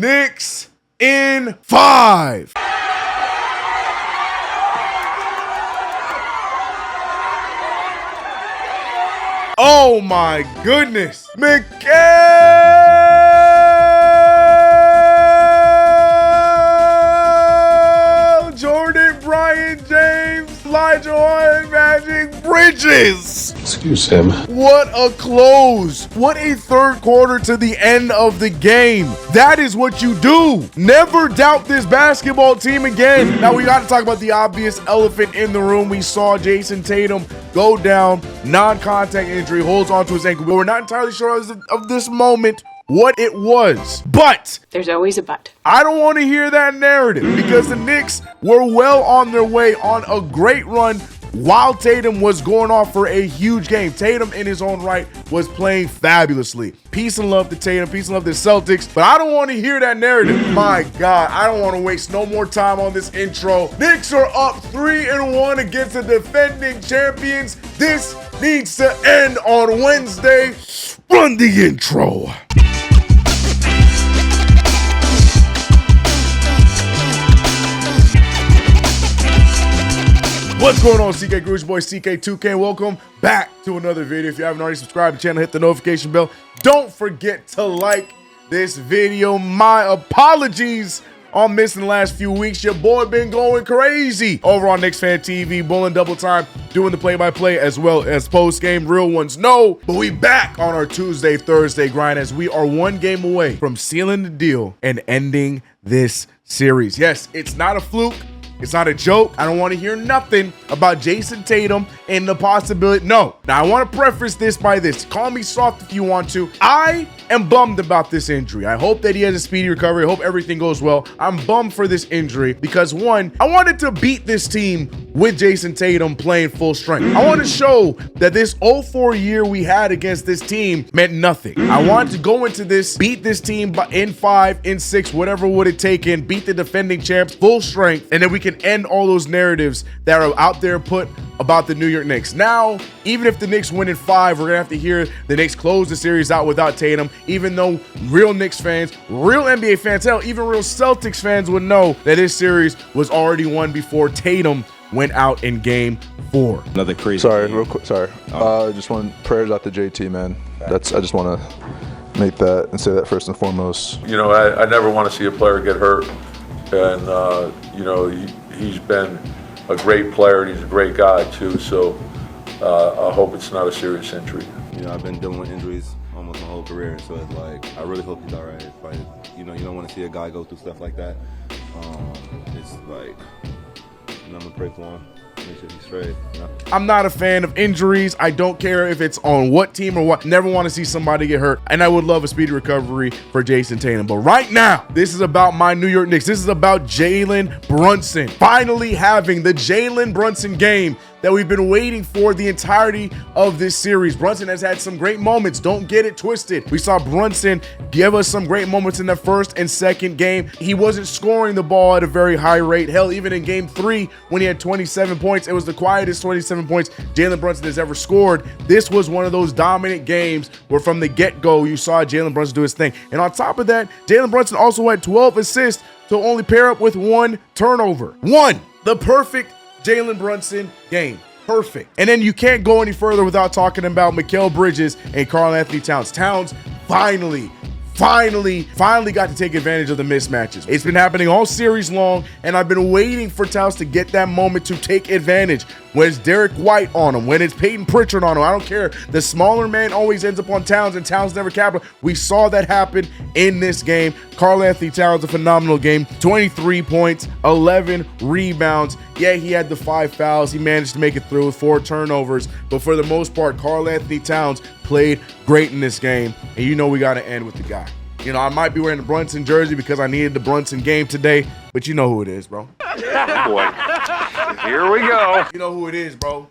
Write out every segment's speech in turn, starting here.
Knicks in 5. Oh my goodness. Mikal, Jordan, Brian, James, Elijah Horn, Magic, Bridges. Excuse him. What a close. What a third quarter to the end of the game. That is what you do. Never doubt this basketball team again. Now we got to talk about the obvious elephant in the room. We saw Jayson Tatum go down, non-contact injury, holds onto his ankle. But we're not entirely sure of this moment what it was. But there's always a but. I don't want to hear that narrative because the Knicks were well on their way on a great run while Tatum was going off for a huge game. Tatum in his own right was playing fabulously. Peace and love to Tatum, peace and love to Celtics, but I don't want to hear that narrative. My God, I don't want to waste no more time on this intro. Knicks are up 3-1 against the defending champions. This needs to end on Wednesday. Run the intro. What's going on, CK Grush Boy, CK2K? Welcome back to another video. If you haven't already subscribed to the channel, hit the notification bell. Don't forget to like this video. My apologies on missing the last few weeks. Your boy been going crazy over on Knicks Fan TV, bowling double time, doing the play-by-play as well as post-game. Real ones know, but we back on our Tuesday, Thursday grind as we are one game away from sealing the deal and ending this series. Yes, it's not a fluke. It's not a joke. I don't want to hear nothing about Jayson Tatum and the possibility. No. Now, I want to preface this by this. Call me soft if you want to. I am bummed about this injury. I hope that he has a speedy recovery. I hope everything goes well. I'm bummed for this injury because, one, I wanted to beat this team with Jayson Tatum playing full strength. I want to show that this 0-4 year we had against this team meant nothing. I wanted to go into this, beat this team in 5, in 6, whatever would it take, and beat the defending champs full strength, and then we can end all those narratives that are out there put about the New York Knicks. Now, even if the Knicks win in 5, we're gonna have to hear the Knicks close the series out without Tatum, even though real Knicks fans, real NBA fans, hell, even real Celtics fans would know that this series was already won before Tatum went out in game 4. Another crazy. Sorry, game. real quick. Sorry. Just want prayers out to JT, man. I just want to make that and say that first and foremost. You know, I never want to see a player get hurt, and you know, he's been a great player and he's a great guy too. So I hope it's not a serious injury. You know, I've been dealing with injuries almost my whole career, so it's like I really hope he's all right. But you know, you don't want to see a guy go through stuff like that. It's like, you know, I'm gonna pray for him. Make sure he's straight. You know? I'm not a fan of injuries. I don't care if it's on what team or what. Never want to see somebody get hurt. And I would love a speedy recovery for Jayson Tatum. But right now, this is about my New York Knicks. This is about Jalen Brunson. Finally having the Jalen Brunson game that we've been waiting for the entirety of this series. Brunson has had some great moments. Don't get it twisted. We saw Brunson give us some great moments in the first and second game. He wasn't scoring the ball at a very high rate. Hell, even in game 3, when he had 27 points, it was the quietest 27 points Jalen Brunson has ever scored. This was one of those dominant games where from the get-go, you saw Jalen Brunson do his thing. And on top of that, Jalen Brunson also had 12 assists to only pair up with 1 turnover. The perfect Jalen Brunson game. Perfect. And then you can't go any further without talking about Mikal Bridges and Karl Anthony Towns. Towns finally got to take advantage of the mismatches. It's been happening all series long, and I've been waiting for Towns to get that moment to take advantage. When it's Derek White on him, when it's Peyton Pritchard on him, I don't care. The smaller man always ends up on Towns, and Towns never capitalizes. We saw that happen in this game. Karl Anthony Towns, a phenomenal game. 23 points, 11 rebounds. Yeah, he had the 5 fouls. He managed to make it through with 4 turnovers. But for the most part, Karl Anthony Towns played great in this game. And you know we got to end with the guy. You know, I might be wearing the Brunson jersey because I needed the Brunson game today, but you know who it is, bro. Boy, here we go. You know who it is, bro.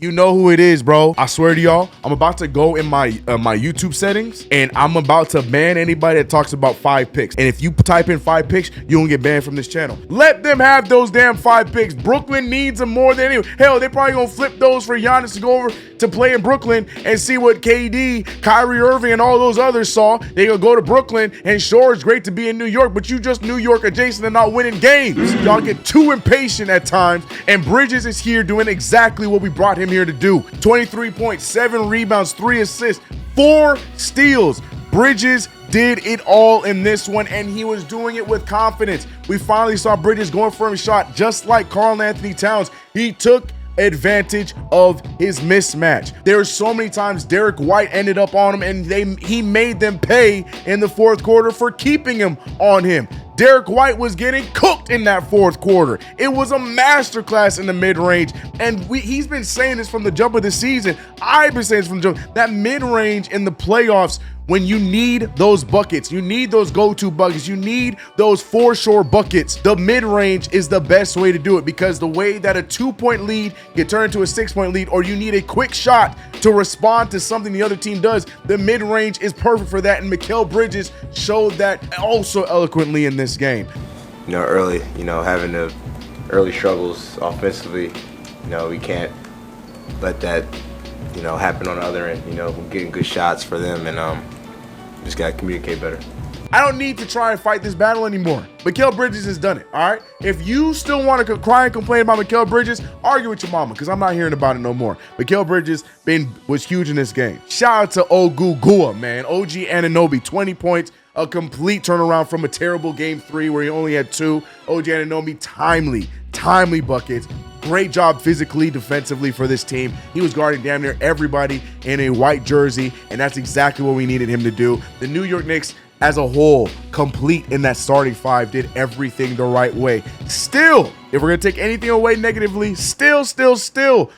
You know who it is, bro. I swear to y'all, I'm about to go in my YouTube settings and I'm about to ban anybody that talks about 5 picks. And if you type in 5 picks, you won't get banned from this channel. Let them have those damn 5 picks. Brooklyn needs them more than anyone. Hell, they probably gonna flip those for Giannis to go over to play in Brooklyn and see what KD, Kyrie Irving, and all those others saw. They gonna go to Brooklyn, and sure, it's great to be in New York, but you just New York adjacent and not winning games. Y'all get too impatient at times, and Bridges is here doing exactly what we brought him here to do. 23 points, 7 rebounds, 3 assists, 4 steals. Bridges did it all in this one, and he was doing it with confidence. We finally saw Bridges going for a shot just like Karl Anthony Towns. He took advantage of his mismatch. There were so many times Derek White ended up on him, and he made them pay in the fourth quarter for keeping him on him. Derek White was getting cooked in that fourth quarter. It was a masterclass in the mid-range, and he's been saying this from the jump of the season. I've been saying this from the jump. That mid-range in the playoffs, when you need those buckets, you need those go-to buckets, you need those foreshore buckets, the mid-range is the best way to do it, because the way that a 2-point lead can turn into a 6-point lead, or you need a quick shot to respond to something the other team does, the mid-range is perfect for that, and Mikal Bridges showed that also eloquently in this game. You know, early, having the early struggles offensively, we can't let that, happen on the other end. We're getting good shots for them, and just got to communicate better. I don't need to try and fight this battle anymore. Mikal Bridges has done it, all right? If you still want to cry and complain about Mikal Bridges, argue with your mama, because I'm not hearing about it no more. Mikal Bridges was huge in this game. Shout out to Ogugua, man. OG Anunoby, 20 points, a complete turnaround from a terrible game 3 where he only had 2. OG Anunoby, timely buckets. Great job physically, defensively for this team. He was guarding damn near everybody in a white jersey, and that's exactly what we needed him to do. The New York Knicks, as a whole, complete in that starting 5, did everything the right way. Still, if we're gonna take anything away negatively, still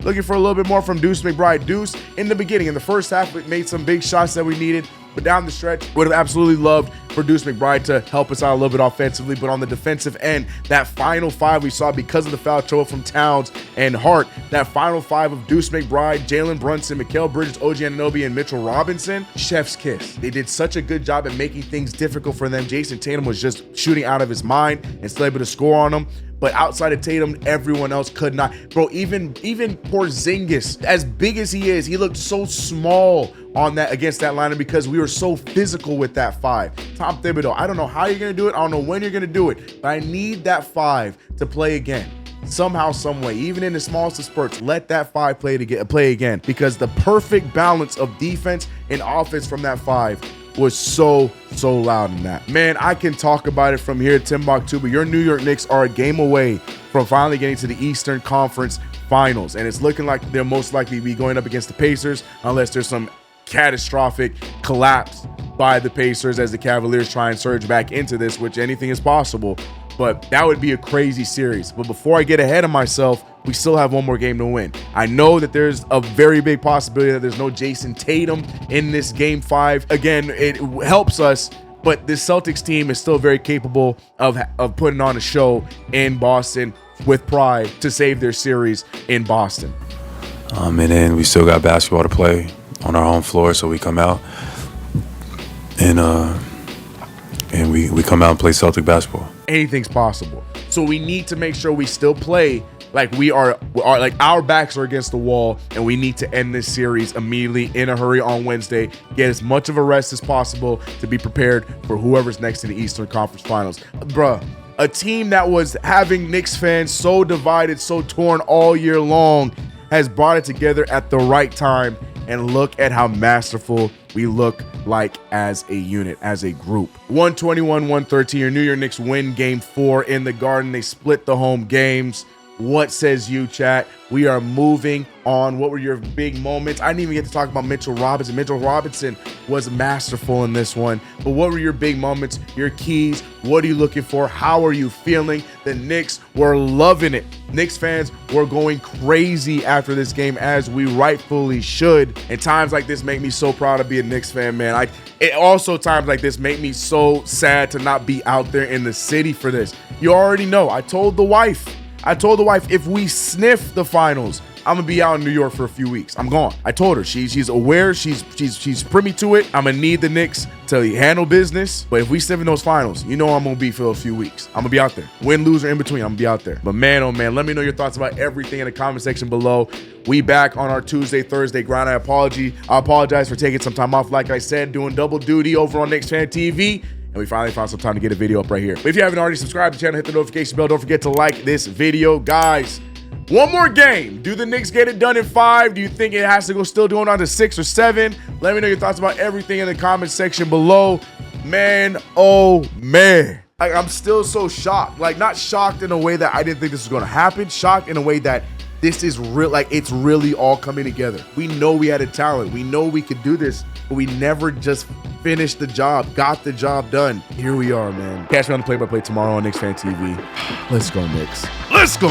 looking for a little bit more from Deuce McBride. Deuce, in the beginning, in the first half, made some big shots that we needed, but down the stretch, would have absolutely loved for Deuce McBride to help us out a little bit offensively. But on the defensive end, that final 5 we saw, because of the foul trouble from Towns and Hart, that final 5 of Deuce McBride, Jalen Brunson, Mikal Bridges, OG Anunoby, and Mitchell Robinson, chef's kiss. They did such a good job at making things difficult for them. Jayson Tatum was just shooting out of his mind and still able to score on them. But outside of Tatum, everyone else could not. Bro, even Porzingis, as big as he is, he looked so small on that against that lineup because we were so physical with that 5. Tom Thibodeau, I don't know how you're gonna do it. I don't know when you're gonna do it, but I need that 5 to play again. Somehow, some way, even in the smallest of spurts, let that 5 play again, because the perfect balance of defense and offense from that 5 was so loud in that. Man, I can talk about it from here to Timbuktu, but your New York Knicks are a game away from finally getting to the Eastern Conference Finals, and it's looking like they'll most likely be going up against the Pacers unless there's some catastrophic collapse by the Pacers as the Cavaliers try and surge back into this, which anything is possible. But that would be a crazy series. But before I get ahead of myself, we still have one more game to win. I know that there's a very big possibility that there's no Jayson Tatum in this game 5. Again, it helps us, but this Celtics team is still very capable of putting on a show in Boston with pride to save their series in Boston. And then we still got basketball to play on our home floor, so we come out and we come out and play Celtic basketball. Anything's possible. So we need to make sure we still play like we are like our backs are against the wall, and we need to end this series immediately in a hurry on Wednesday. Get as much of a rest as possible to be prepared for whoever's next in the Eastern Conference Finals. Bruh, a team that was having Knicks fans so divided, so torn all year long has brought it together at the right time, and look at how masterful we look like as a unit, as a group. 121-113, your New York Knicks win game 4 in the Garden. They split the home games. What says you, chat? We are moving on. What were your big moments? I didn't even get to talk about Mitchell Robinson. Mitchell Robinson was masterful in this one. But what were your big moments, your keys? What are you looking for? How are you feeling? The Knicks were loving it. Knicks fans were going crazy after this game, as we rightfully should. And times like this make me so proud to be a Knicks fan, man. It also times like this make me so sad to not be out there in the city for this. You already know. I told the wife I told the wife, if we sniff the finals, I'm gonna be out in New York for a few weeks. I'm gone. I told her she's aware, she's privy to it. I'm gonna need the Knicks to handle business. But if we sniff in those finals, you know I'm gonna be for a few weeks. I'm gonna be out there. Win, lose, or in between, I'm gonna be out there. But man, oh man, let me know your thoughts about everything in the comment section below. We back on our Tuesday, Thursday grind. I apologize for taking some time off. Like I said, doing double duty over on Knicks Fan TV. And we finally found some time to get a video up right here. But if you haven't already subscribed to the channel, hit the notification bell. Don't forget to like this video, guys. One more game. Do the Knicks get it done in 5? Do you think it has to go still going on to 6 or 7? Let me know your thoughts about everything in the comment section below. Man, oh man. I'm still so shocked. Like, not shocked in a way that I didn't think this was going to happen. Shocked in a way that this is real. Like, it's really all coming together. We know we had a talent. We know we could do this, but we never just finished the job, got the job done. Here we are, man. Catch me on the play-by-play tomorrow on Knicks Fan TV. Let's go, Knicks. Let's go.